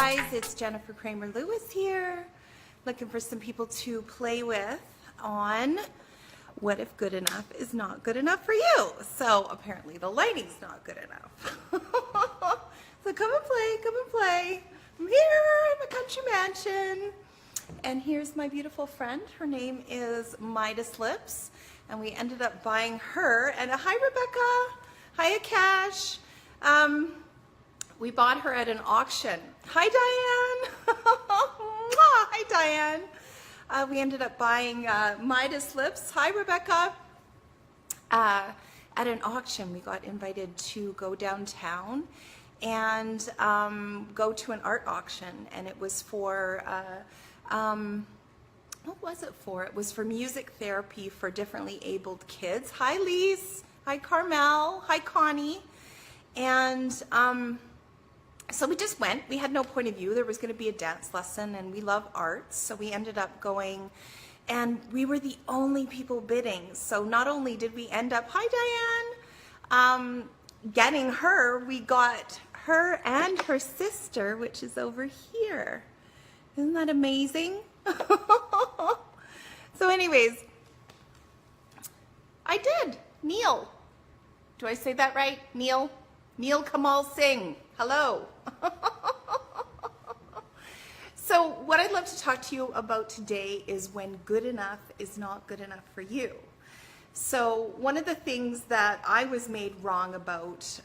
guys, it's Jennifer Cramer Lewis here, looking for some people to play with on what if good enough is not good enough for you. So apparently the lighting's not good enough. So come and play. I'm here in a country mansion. And here's my beautiful friend. Her name is Midas Lips. And we ended up buying her. And hi, Rebecca. Hiya, Cash. We bought her at an auction. Hi, Diane. Hi, Diane. We ended up buying Midas Lips. Hi, Rebecca. At an auction, we got invited to go downtown and go to an art auction. And it was for, what was it for? It was for music therapy for differently abled kids. Hi, Lise. Hi, Carmel. Hi, Connie. And so we just went. We had no point of view. There was going to be a dance lesson, and we love arts. So we ended up going, and we were the only people bidding. So not only did we end up, hi, Diane, getting her, we got her and her sister, which is over here. Isn't that amazing? So anyways, I did. Neil. Do I say that right? Neil? Neil Kamal Singh. Hello. So what I'd love to talk to you about today is when good enough is not good enough for you. So one of the things that I was made wrong about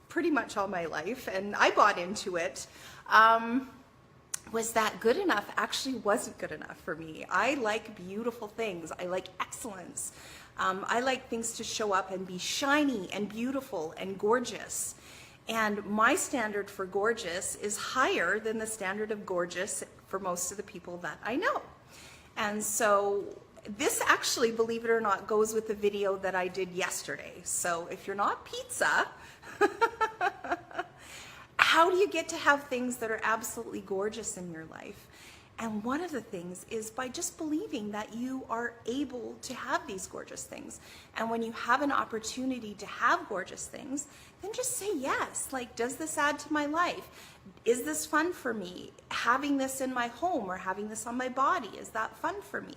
pretty much all my life, and I bought into it, was that good enough actually wasn't good enough for me. I like beautiful things. I like excellence. I like things to show up and be shiny and beautiful and gorgeous. And my standard for gorgeous is higher than the standard of gorgeous for most of the people that I know. And so this actually, believe it or not, goes with the video that I did yesterday. So if you're not pizza, how do you get to have things that are absolutely gorgeous in your life? And one of the things is by just believing that you are able to have these gorgeous things. And when you have an opportunity to have gorgeous things, then just say yes. Like, does this add to my life? Is this fun for me? Having this in my home or having this on my body, is that fun for me?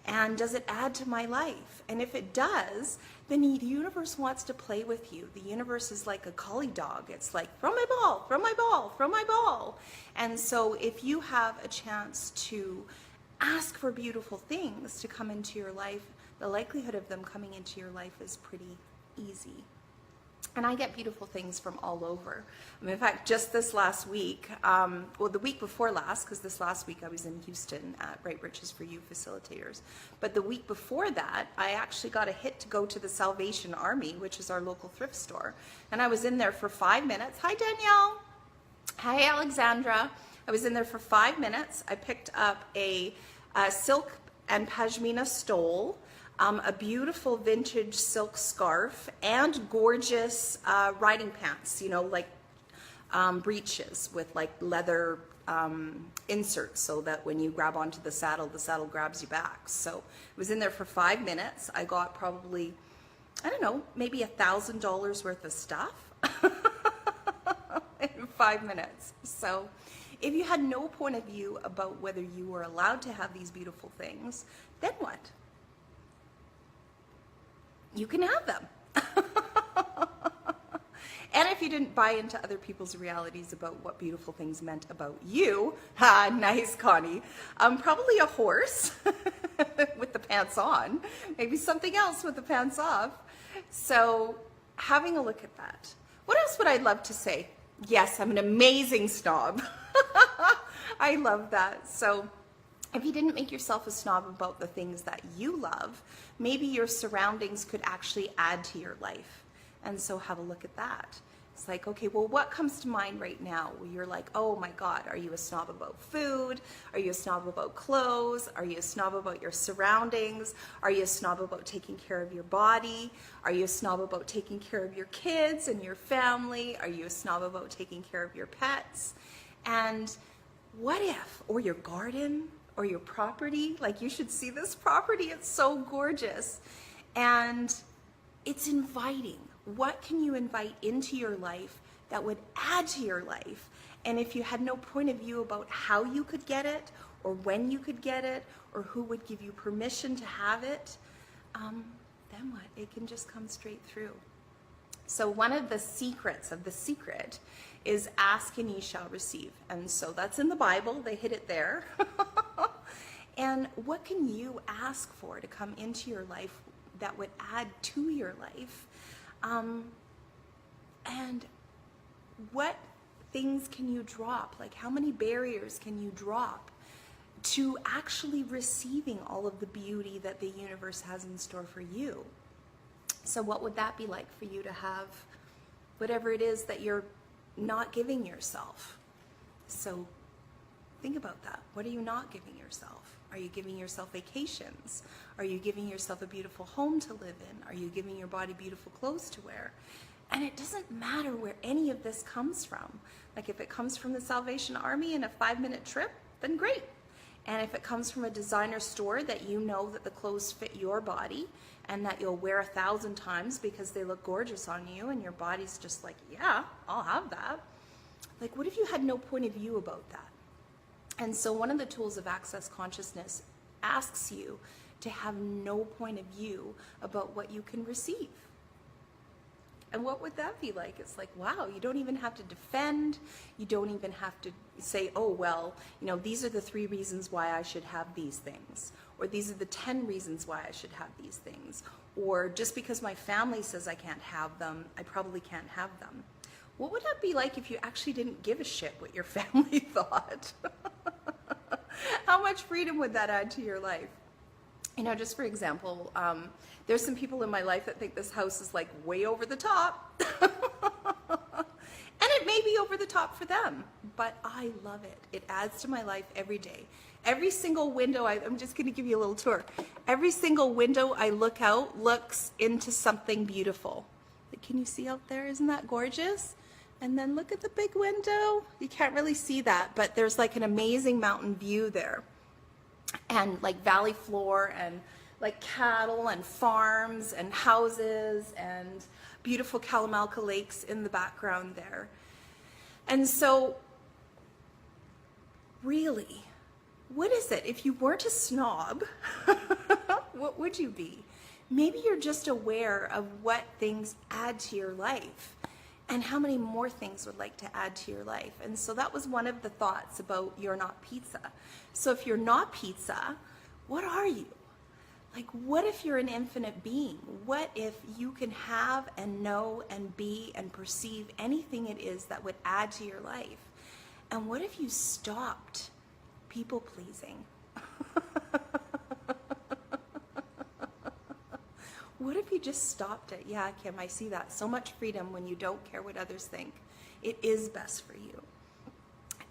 And does it add to my life? And if it does, then the universe wants to play with you. The universe is like a collie dog. It's like, throw my ball, throw my ball, throw my ball. And so if you have a chance to ask for beautiful things to come into your life, the likelihood of them coming into your life is pretty easy. And I get beautiful things from all over. I mean, in fact, just this last week, well, the week before last, because this last week I was in Houston at Right Riches for You facilitators. But the week before that, I actually got a hit to go to the Salvation Army, which is our local thrift store. And I was in there for 5 minutes. Hi, Danielle. Hi, Alexandra. I was in there for 5 minutes. I picked up a silk and pashmina stole, a beautiful vintage silk scarf, and gorgeous riding pants, you know, like breeches with like leather inserts so that when you grab onto the saddle grabs you back. So I was in there for 5 minutes. I got probably, I don't know, maybe $1,000 worth of stuff in 5 minutes. So if you had no point of view about whether you were allowed to have these beautiful things, then what? You can have them. And if you didn't buy into other people's realities about what beautiful things meant about you, nice, Connie, probably a horse with the pants on, maybe something else with the pants off. So having a look at that. What else would I love to say? Yes, I'm an amazing snob. I love that. So if you didn't make yourself a snob about the things that you love, maybe your surroundings could actually add to your life. And so have a look at that. It's like, okay, well, what comes to mind right now? Well, you're like, oh my God, are you a snob about food? Are you a snob about clothes? Are you a snob about your surroundings? Are you a snob about taking care of your body? Are you a snob about taking care of your kids and your family? Are you a snob about taking care of your pets? And what if, or your garden, or your property, like you should see this property, it's so gorgeous. And it's inviting. What can you invite into your life that would add to your life And if you had no point of view about how you could get it, or when you could get it, or who would give you permission to have it, then what? It can just come straight through. So one of the secrets of the secret is ask and ye shall receive. And so that's in the Bible, they hit it there. And what can you ask for to come into your life that would add to your life? And what things can you drop? Like, how many barriers can you drop to actually receiving all of the beauty that the universe has in store for you? So what would that be like for you to have whatever it is that you're not giving yourself? So think about that. What are you not giving yourself? Are you giving yourself vacations? Are you giving yourself a beautiful home to live in? Are you giving your body beautiful clothes to wear? And it doesn't matter where any of this comes from. Like, if it comes from the Salvation Army in a 5-minute trip, then great. And if it comes from a designer store that you know that the clothes fit your body and that you'll wear 1,000 times because they look gorgeous on you and your body's just like, yeah, I'll have that. Like, what if you had no point of view about that? And so one of the tools of Access Consciousness asks you to have no point of view about what you can receive. And what would that be like? It's like, wow, you don't even have to defend. You don't even have to say, oh, well, you know, these are the 3 reasons why I should have these things. Or these are the 10 reasons why I should have these things. Or just because my family says I can't have them, I probably can't have them. What would that be like if you actually didn't give a shit what your family thought? How much freedom would that add to your life? You know, just for example, there's some people in my life that think this house is like way over the top. And it may be over the top for them, but I love it. It adds to my life every day. Every single window, I'm just going to give you a little tour. Every single window I look out looks into something beautiful. Can you see out there? Isn't that gorgeous? And then look at the big window. You can't really see that, but there's like an amazing mountain view there. And like valley floor and like cattle and farms and houses and beautiful Kalamalka lakes in the background there. And so really, what is it? If you weren't a snob, what would you be? Maybe you're just aware of what things add to your life and how many more things would like to add to your life. And so that was one of the thoughts about you're not pizza. So if you're not pizza, what are you? Like, what if you're an infinite being? What if you can have and know and be and perceive anything it is that would add to your life? And what if you stopped people pleasing? What if you just stopped it? Yeah, Kim, I see that. So much freedom when you don't care what others think. It is best for you.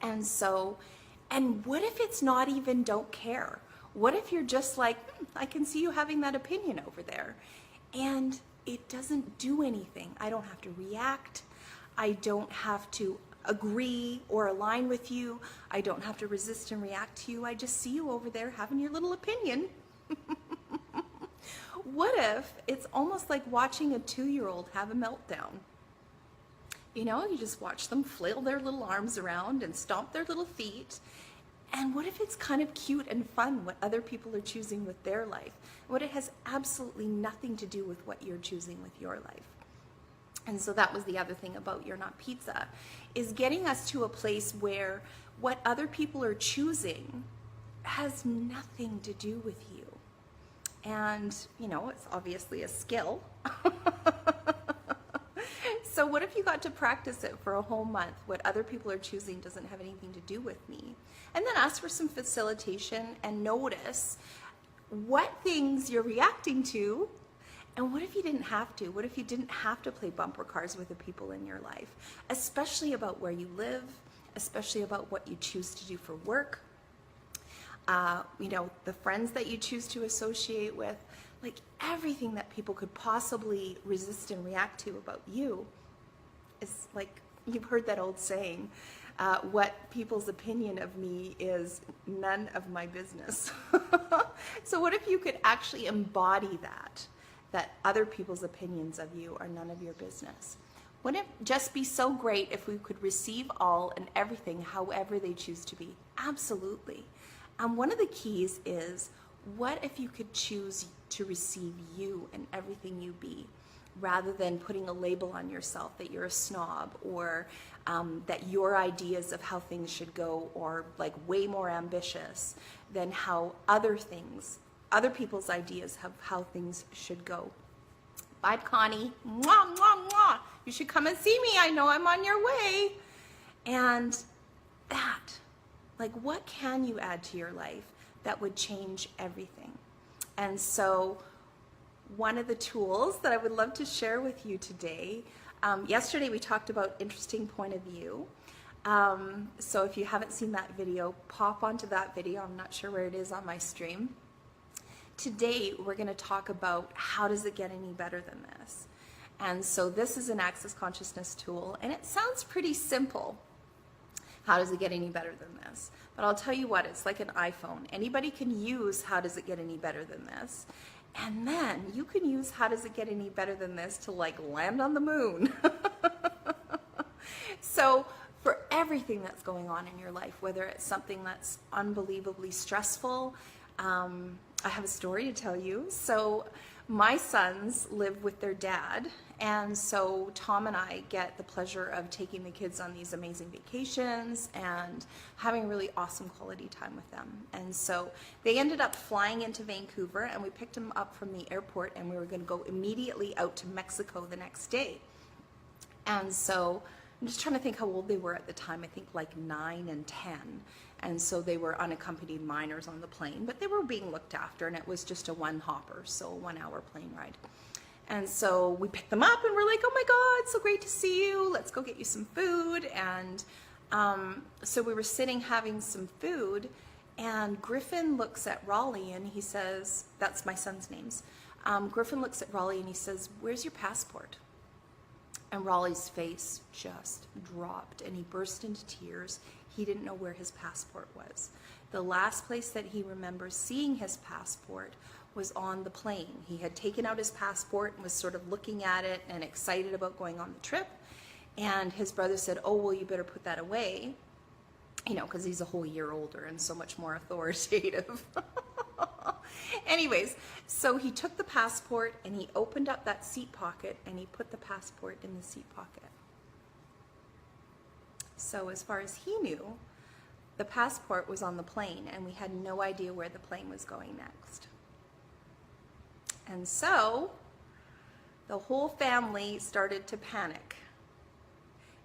And so, and what if it's not even don't care? What if you're just like, I can see you having that opinion over there. And it doesn't do anything. I don't have to react. I don't have to agree or align with you. I don't have to resist and react to you. I just see you over there having your little opinion. What if it's almost like watching a 2-year-old have a meltdown? You know, you just watch them flail their little arms around and stomp their little feet. And what if it's kind of cute and fun what other people are choosing with their life? What it has absolutely nothing to do with what you're choosing with your life. And so that was the other thing about You're Not Pizza, is getting us to a place where what other people are choosing has nothing to do with you. And, you know, it's obviously a skill. So what if you got to practice it for a whole month? What other people are choosing doesn't have anything to do with me. And then ask for some facilitation and notice what things you're reacting to. And what if you didn't have to? What if you didn't have to play bumper cars with the people in your life? Especially about where you live, especially about what you choose to do for work. You know, the friends that you choose to associate with, like everything that people could possibly resist and react to about you is like, you've heard that old saying, what people's opinion of me is none of my business. So what if you could actually embody that other people's opinions of you are none of your business? Wouldn't it just be so great if we could receive all and everything however they choose to be? Absolutely. And one of the keys is, what if you could choose to receive you and everything you be, rather than putting a label on yourself that you're a snob, or that your ideas of how things should go are like way more ambitious than how other people's ideas of how things should go. Bye, Connie. Mwah, mwah, mwah. You should come and see me. I know I'm on your way. And that, like, what can you add to your life that would change everything? And so one of the tools that I would love to share with you today, yesterday we talked about interesting point of view. So if you haven't seen that video, pop onto that video. I'm not sure where it is on my stream. Today we're going to talk about how does it get any better than this. And so this is an Access Consciousness tool, and it sounds pretty simple. How does it get any better than this? But I'll tell you what, it's like an iPhone. Anybody can use how does it get any better than this. And then you can use how does it get any better than this to like land on the moon. So for everything that's going on in your life, whether it's something that's unbelievably stressful, I have a story to tell you. So my sons live with their dad, and so Tom and I get the pleasure of taking the kids on these amazing vacations and having really awesome quality time with them. And so they ended up flying into Vancouver, and we picked them up from the airport, and we were going to go immediately out to Mexico the next day. And so I'm just trying to think how old they were at the time. I think like 9 and 10. And so they were unaccompanied minors on the plane, but they were being looked after, and it was just a one hopper, so a 1 hour plane ride. And so we picked them up, and we're like, oh my God, so great to see you. Let's go get you some food. And so we were sitting having some food, and Griffin looks at Raleigh and he says, that's my son's names. Griffin looks at Raleigh and he says, where's your passport? And Raleigh's face just dropped, and he burst into tears. He didn't know where his passport was. The last place that he remembers seeing his passport was on the plane. He had taken out his passport and was sort of looking at it and excited about going on the trip. And his brother said, oh, well, you better put that away, you know, because he's a whole year older and so much more authoritative. Anyways, so he took the passport and he opened up that seat pocket and he put the passport in the seat pocket. So as far as he knew, the passport was on the plane, and we had no idea where the plane was going next. And so the whole family started to panic.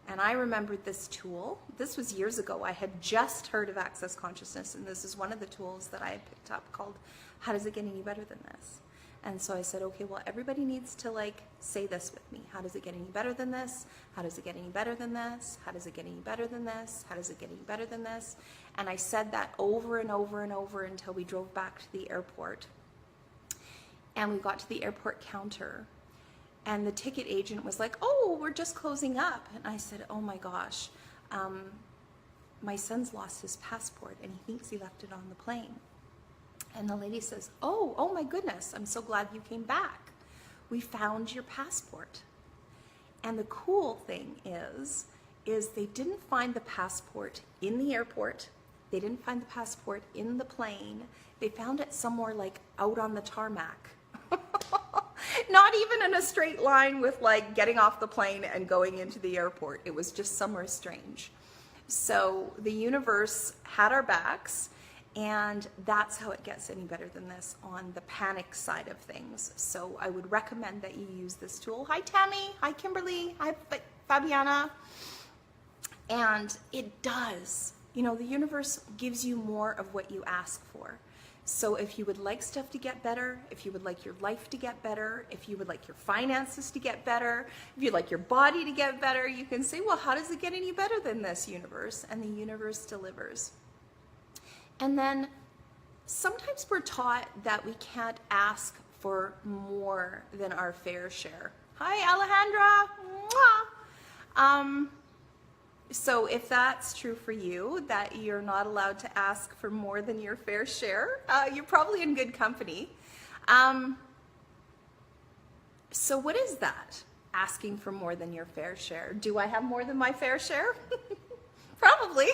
And I remembered this tool. This was years ago. I had just heard of Access Consciousness, and this is one of the tools that I had picked up called How Does It Get Any Better Than This? And so I said, okay, well, everybody needs to like say this with me. How does it get any better than this? How does it get any better than this? How does it get any better than this? How does it get any better than this? And I said that over and over and over until we drove back to the airport. And we got to the airport counter, and the ticket agent was like, oh, we're just closing up. And I said, oh my gosh, my son's lost his passport and he thinks he left it on the plane. And the lady says, oh my goodness, I'm so glad you came back. We found your passport. And the cool thing is they didn't find the passport in the airport. They didn't find the passport in the plane. They found it somewhere like out on the tarmac. Not even in a straight line with like getting off the plane and going into the airport. It was just somewhere strange. So the universe had our backs. And that's how it gets any better than this on the panic side of things. So I would recommend that you use this tool. Hi, Tammy. Hi, Kimberly. Hi, Fabiana. And it does. You know, the universe gives you more of what you ask for. So if you would like stuff to get better, if you would like your life to get better, if you would like your finances to get better, if you'd like your body to get better, you can say, well, how does it get any better than this, universe? And the universe delivers. And then sometimes we're taught that we can't ask for more than our fair share. Hi, Alejandra. So if that's true for you, that you're not allowed to ask for more than your fair share, you're probably in good company. So what is that? asking for more than your fair share. Do I have more than my fair share? Probably.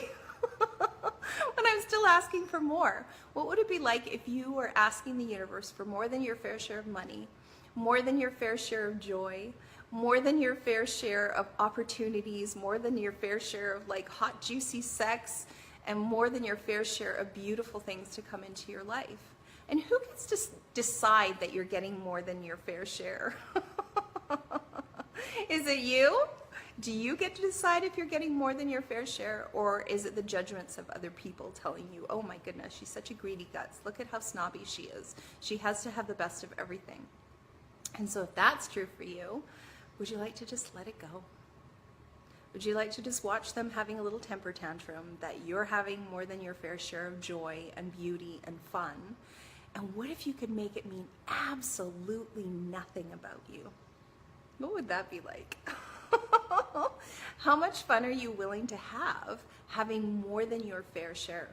But I'm still asking for more. What would it be like if you were asking the universe for more than your fair share of money, more than your fair share of joy, more than your fair share of opportunities, more than your fair share of like hot, juicy sex, and more than your fair share of beautiful things to come into your life? And who gets to decide that you're getting more than your fair share? Is it you? Do you get to decide if you're getting more than your fair share, or is it the judgments of other people telling you, oh my goodness, she's such a greedy guts. Look at how snobby she is. She has to have the best of everything. And so if that's true for you, would you like to just let it go? Would you like to just watch them having a little temper tantrum, that you're having more than your fair share of joy and beauty and fun? And what if you could make it mean absolutely nothing about you? What would that be like? How much fun are you willing to have having more than your fair share?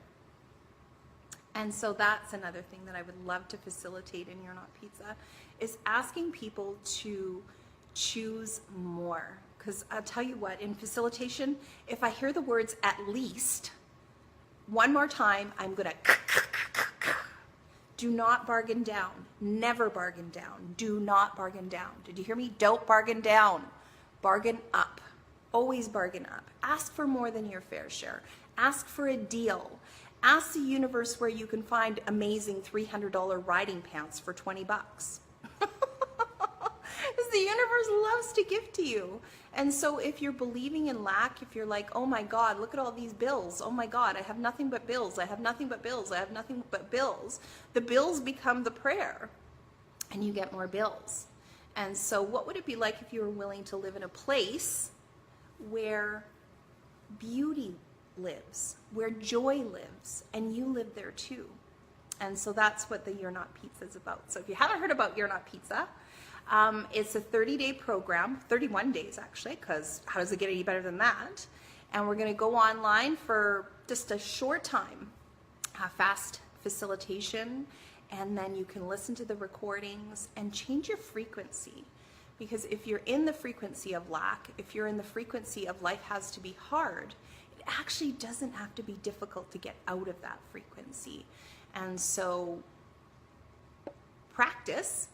And so that's another thing that I would love to facilitate in You're Not Pizza, is asking people to choose more. Because I'll tell you what, in facilitation, if I hear the words at least one more time, I'm gonna do not bargain down. Never bargain down. Do not bargain down. Did you hear me? Don't bargain down. Bargain up. Always bargain up. Ask for more than your fair share. Ask for a deal. Ask the universe where you can find amazing $300 riding pants for 20 bucks. Because the universe loves to give to you. And so if you're believing in lack, if you're like, oh my God, look at all these bills. Oh my God, I have nothing but bills. I have nothing but bills. I have nothing but bills. The bills become the prayer, and you get more bills. And so what would it be like if you were willing to live in a place where beauty lives, where joy lives, and you live there too? And so that's what the You're Not Pizza is about. So if you haven't heard about You're Not Pizza, it's a 30-day program, 31 days actually, because how does it get any better than that? And we're going to go online for just a short time, fast facilitation, and then you can listen to the recordings and change your frequency. Because if you're in the frequency of lack, if you're in the frequency of life has to be hard, it actually doesn't have to be difficult to get out of that frequency. And so practice,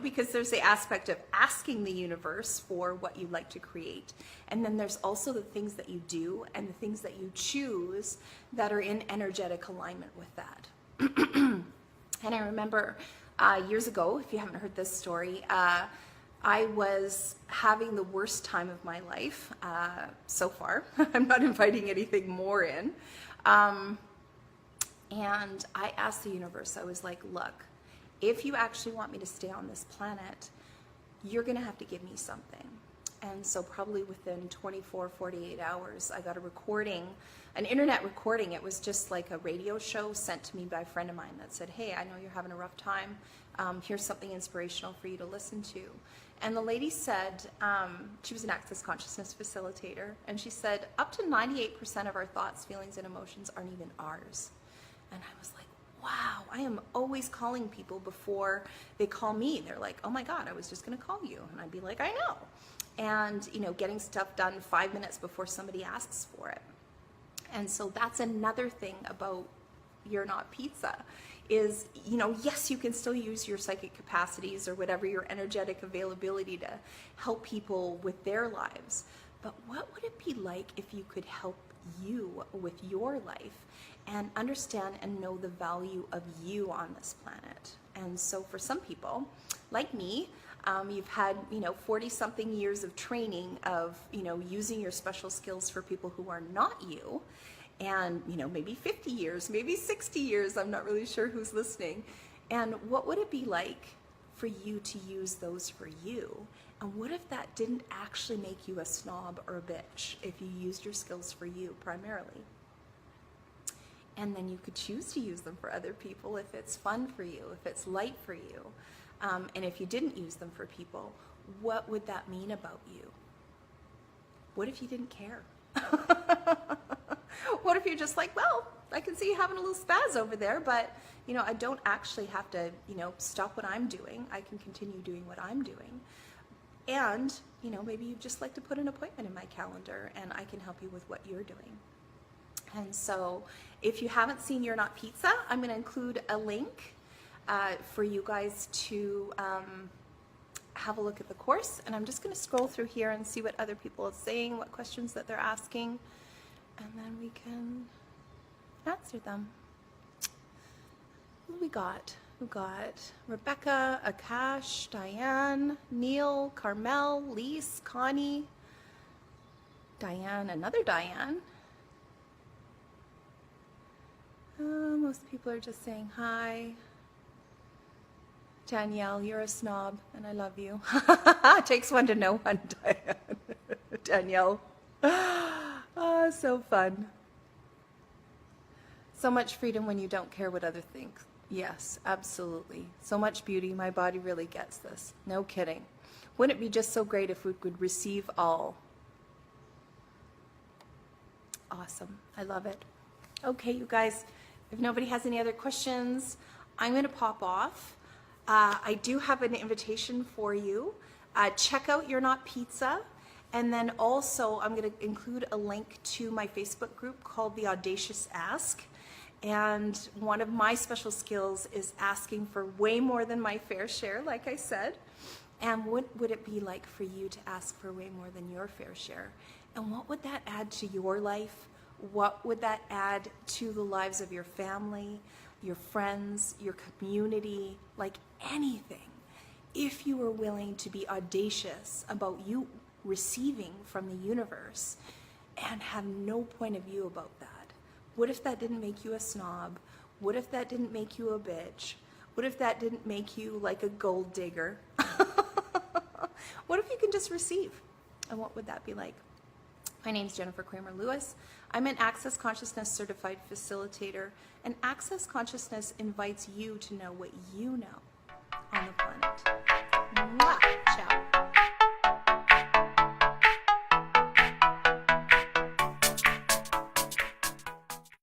because there's the aspect of asking the universe for what you'd like to create. And then there's also the things that you do and the things that you choose that are in energetic alignment with that. And I remember years ago, if you haven't heard this story, I was having the worst time of my life so far. I'm not inviting anything more in. And I asked the universe, I was like, look, if you actually want me to stay on this planet, you're going to have to give me something. And so probably within 24, 48 hours, I got a recording, an internet recording. It was just like a radio show sent to me by a friend of mine that said, hey, I know you're having a rough time. Here's something inspirational for you to listen to. And the lady said, she was an access consciousness facilitator, and she said, up to 98% of our thoughts, feelings, and emotions aren't even ours. And I was like, wow, I am always calling people before they call me. They're like, oh my God, I was just going to call you. And I'd be like, I know. And, getting stuff done 5 minutes before somebody asks for it. And so that's another thing about You're Not Pizza is, yes, you can still use your psychic capacities or whatever your energetic availability to help people with their lives. But what would it be like if you could help you with your life and understand and know the value of you on this planet? And so for some people, like me, you've had, 40-something years of training of, using your special skills for people who are not you. And, maybe 50 years, maybe 60 years, I'm not really sure who's listening. And what would it be like for you to use those for you? And what if that didn't actually make you a snob or a bitch if you used your skills for you primarily? And then you could choose to use them for other people if it's fun for you, if it's light for you. And if you didn't use them for people, what would that mean about you? What if you didn't care? What if you're just like, well, I can see you having a little spaz over there, but, I don't actually have to, stop what I'm doing. I can continue doing what I'm doing. And, you know, maybe you'd just like to put an appointment in my calendar and I can help you with what you're doing. And so if you haven't seen You're Not Pizza, I'm going to include a link for you guys to have a look at the course. And I'm just going to scroll through here and see what other people are saying, what questions that they're asking, and then we can answer them. Who we got? We got Rebecca, Akash, Diane, Neil, Carmel, Lise, Connie, Diane, another Diane. Most people are just saying hi. Danielle, you're a snob, and I love you. It takes one to know one, Diane. Danielle. Oh, so fun. So much freedom when you don't care what others think. Yes, absolutely. So much beauty. My body really gets this. No kidding. Wouldn't it be just so great if we could receive all? Awesome. I love it. Okay, you guys, if nobody has any other questions, I'm going to pop off. I do have an invitation for you. Check out You're Not Pizza. And then also I'm going to include a link to my Facebook group called The Audacious Ask. And one of my special skills is asking for way more than my fair share, like I said. And what would it be like for you to ask for way more than your fair share? And what would that add to your life? What would that add to the lives of your family, your friends, your community, like anything? If you were willing to be audacious about you receiving from the universe and have no point of view about that. What if that didn't make you a snob? What if that didn't make you a bitch? What if that didn't make you like a gold digger? What if you can just receive? And what would that be like? My name's Jennifer Cramer Lewis. I'm an Access Consciousness Certified Facilitator, and Access Consciousness invites you to know what you know on the planet. Mwah! Ciao.